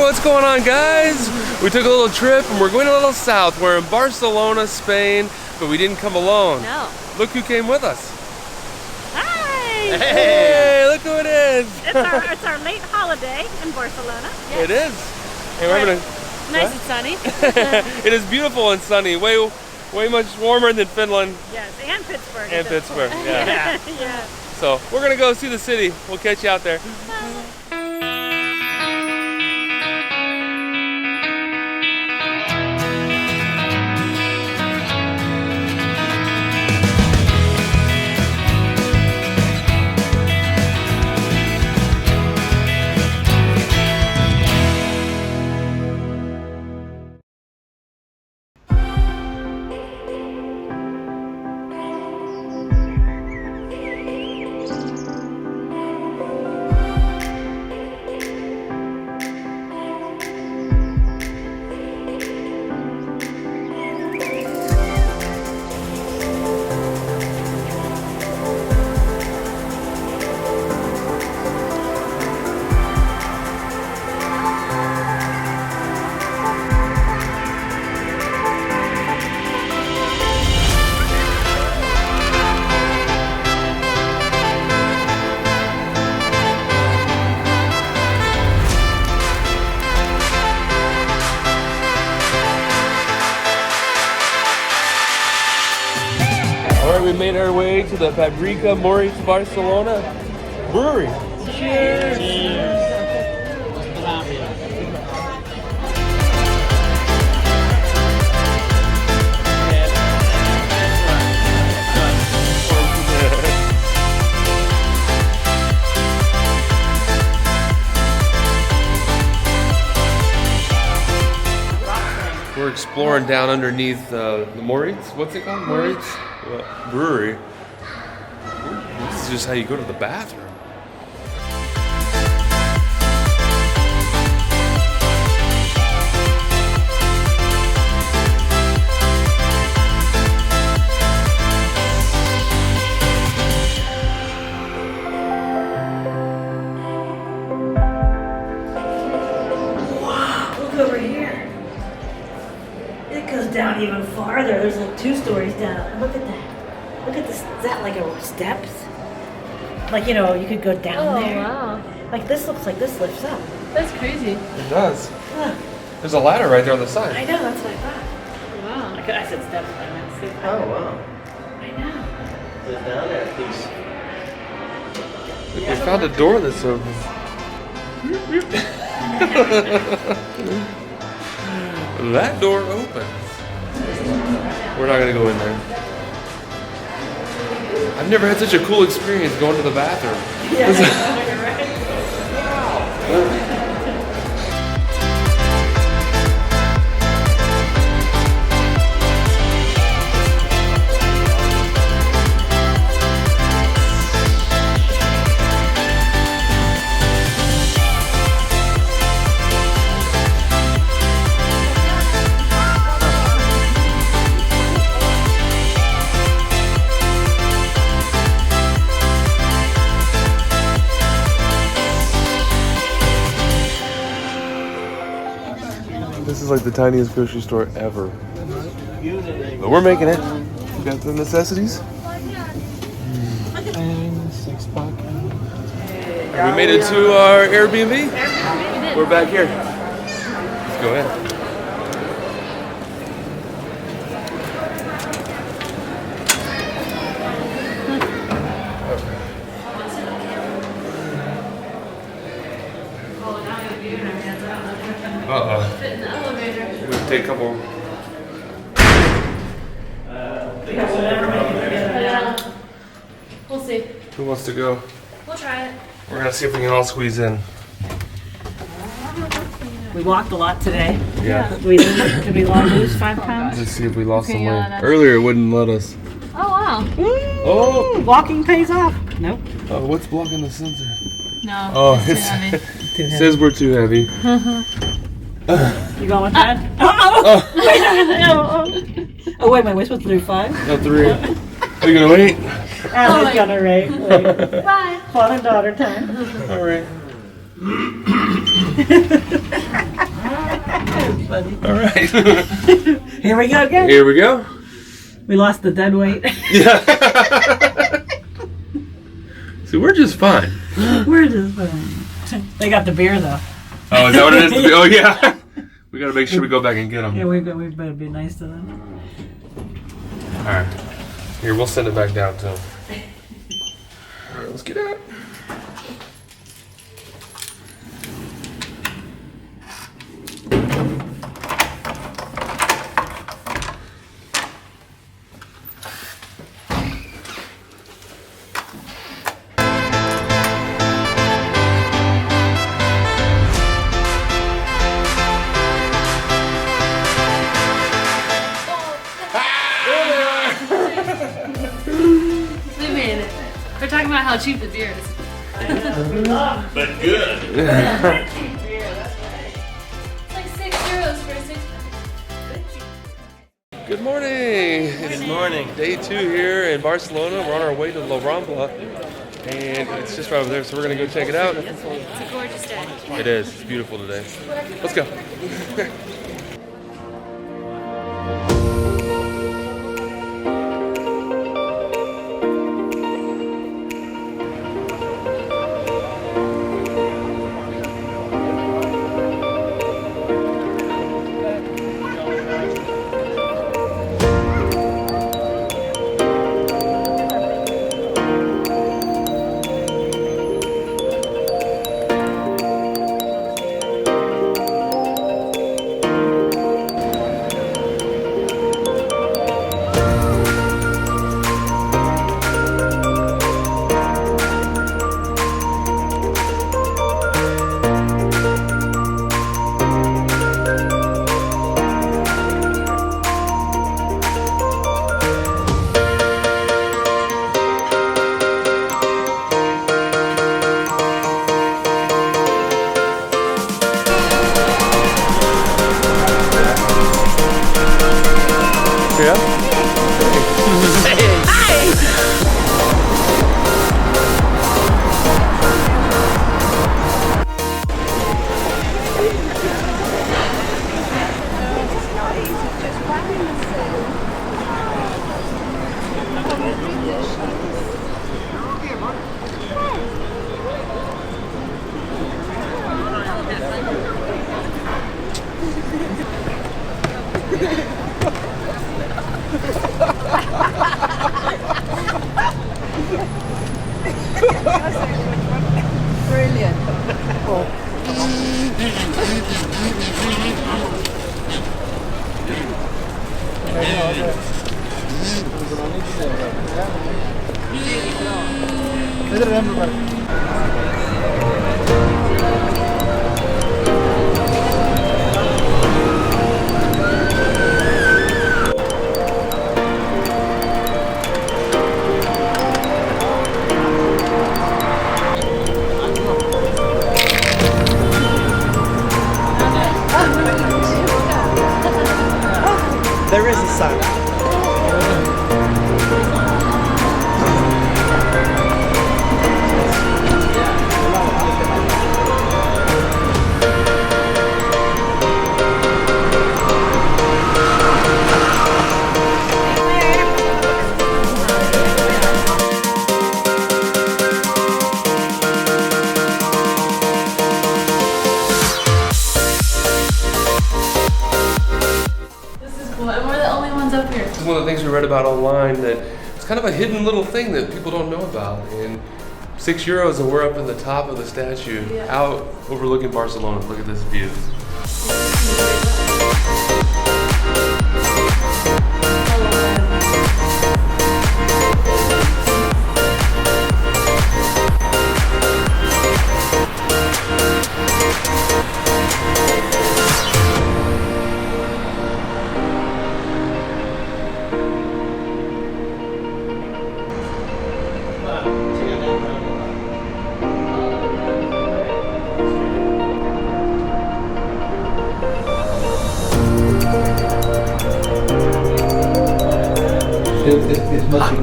what's going on, guys? We took a little trip and we're going a little south. We're in Barcelona, Spain, but we didn't come alone. No. Look who came with us. Hi! Hey, look who it is. It's our late holiday in Barcelona. Yes. It is. Hey, we're having nice and sunny. It is beautiful and sunny. Way much warmer than Finland. Yes, and Pittsburgh. And Pittsburgh, yeah. Yeah. So we're gonna go see the city. We'll catch you out there. We made our way to the Fabrica Moritz Barcelona brewery. Cheers! Cheers. We're exploring down underneath the Moritz. What's it called? Moritz Brewery. This is just how you go to the bathroom. Wow, look over here. It goes down even farther. There's like 2 stories down. And look at that. Look at this. Is that like a steps? Like, you know, you could go down there. Wow. Like this looks like this lifts up. That's crazy. It does. There's a ladder right there on the side. I know, that's what I thought. Wow. I said steps, but I meant steps. Oh, wow. I know. It's down there, please. We found a door that's open. That door opens. We're not gonna go in there. I've never had such a cool experience going to the bathroom. Yeah. This is like the tiniest grocery store ever. But we're making it. We got the necessities. And 6 bucks. We made it to our Airbnb. We're back here. Let's go in. We'll take a couple. We'll see. Who wants to go? We'll try it. We're gonna see if we can all squeeze in. We walked a lot today. Yeah. Did we lose 5 pounds? Let's see if we lost Okay, some yeah, weight. that's- Earlier it wouldn't let us. Oh, wow. Oh! Walking pays off. Nope. What's blocking the sensor? No. Oh, it's too heavy. it says we're too heavy. You going with that? Oh, wait, we're supposed to do 5? No, 3. Are you gonna wait? Ellie's gonna wait. Bye. Father and daughter time. All right. buddy. All right. Here we go again. Here we go. We lost the dead weight. Yeah. See, we're just fine. We're just they got the beer though. Oh, is that what it is? Oh, yeah. We got to make sure we go back and get them. Yeah, we better be nice to them. All right. Here, we'll send it back down to them. All right, let's get out. We made it. We're talking about how cheap the beer is. But good. It's like €6 for a 6-pack. Good morning. It's Good morning. day 2 here in Barcelona. We're on our way to La Rambla, and it's just right over there, so we're going to go check it out. It's a gorgeous day. It is. It's beautiful today. Let's go. There is a sun. One of the things we read about online that it's kind of a hidden little thing that people don't know about, and €6 and we're up in the top of the statue, out overlooking Barcelona. Look at this view.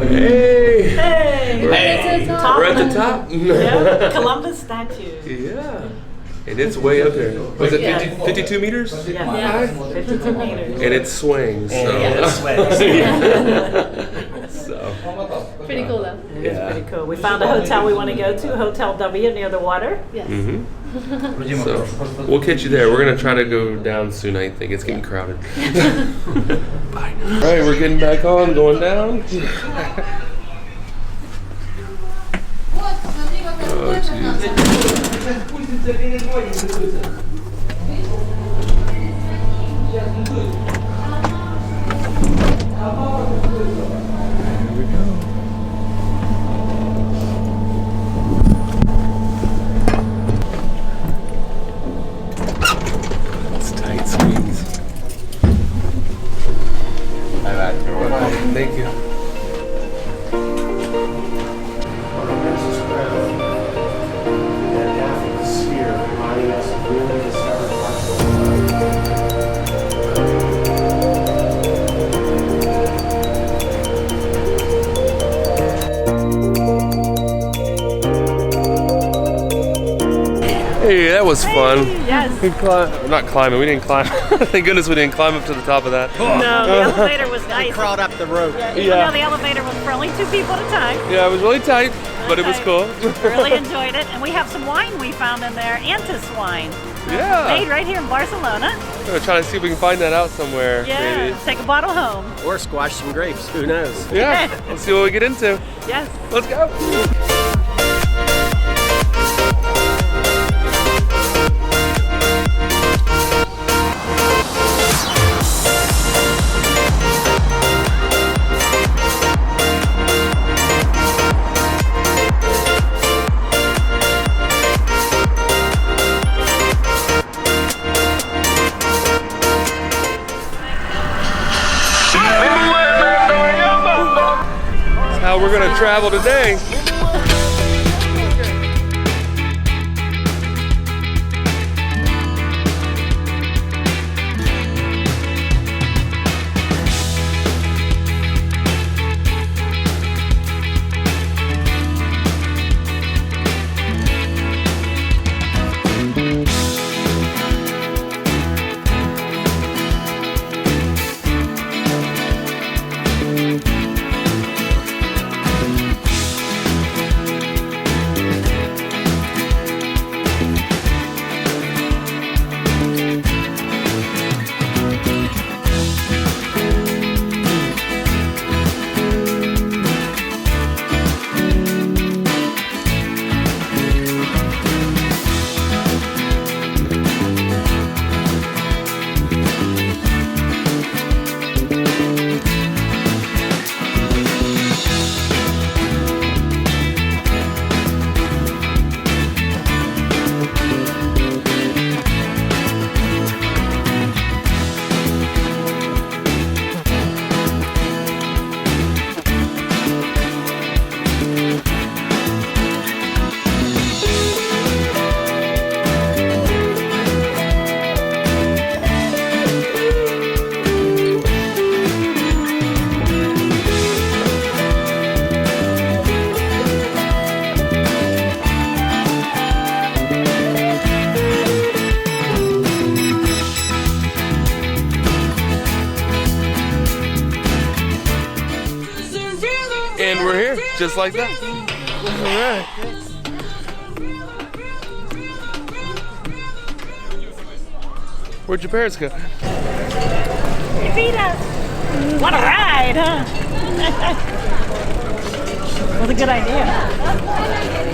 Hey! Hey! We're at the top. Yeah, Columbus statue. Yeah. And it's way up there. Was it 52 meters? Yeah, 52 meters. And it swings. So. So. Pretty cool though. It is pretty cool. We found a hotel we want to go to, Hotel W near the water. Yes. So we'll catch you there. We're gonna try to go down soon. I think it's getting crowded. Bye. All right, we're getting back on, going down. Oh, geez. Thank you. Hey, that was fun. Yes. Not climbing, we didn't climb. Thank goodness we didn't climb up to the top of that. No, the elevator was nice. Crawled up the rope. Even though the elevator was for only 2 people at a time. Yeah, it was really tight, but it was cool. Really enjoyed it. And we have some wine we found in there, Antis wine. Yeah. Made right here in Barcelona. We're trying to see if we can find that out somewhere. Yeah, Maybe. take a bottle home. Or squash some grapes. Who knows? Yeah, let's see what we get into. Yes. Let's go. How we're gonna travel today. And we're here, just like that. All right. Where'd your parents go? You beat us. What a ride, huh? That was a good idea.